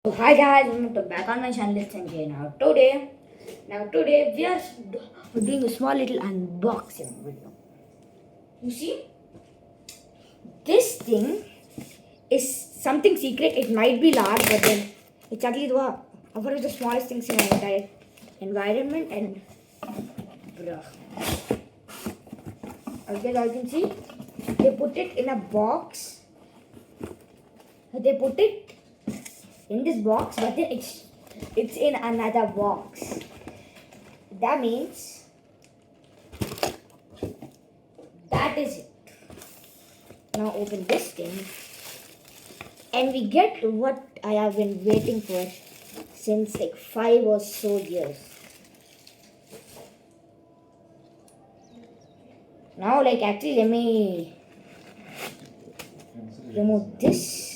So hi guys, welcome back on my channel. It's Sanjay. Now today we are doing a small little unboxing video. You see, this thing is something secret. It might be large, but then it's actually one of the smallest things in our entire environment. And bruh, as you all can see, they put it in a box. They put it in this box, but then it's in another box. That means that is it. Now open this thing and we get what I have been waiting for since like 5 or so years. Now actually let me remove this.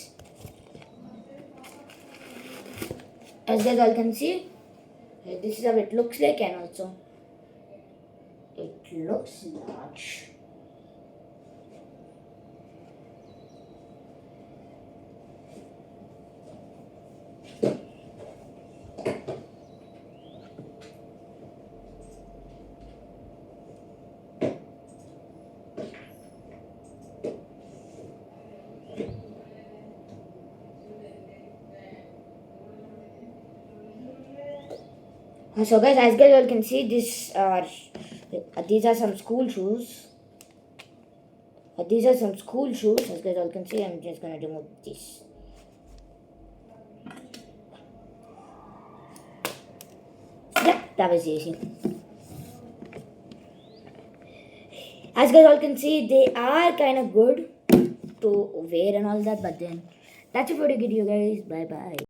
As guys all can see, this is how it looks like, and also it looks large. So guys, as guys all can see, these are some school shoes. These are some school shoes. As guys all can see, I'm just gonna remove this. Yep, that was easy. As guys all can see, they are kind of good to wear and all that. But then that's it for the video, guys. Bye bye.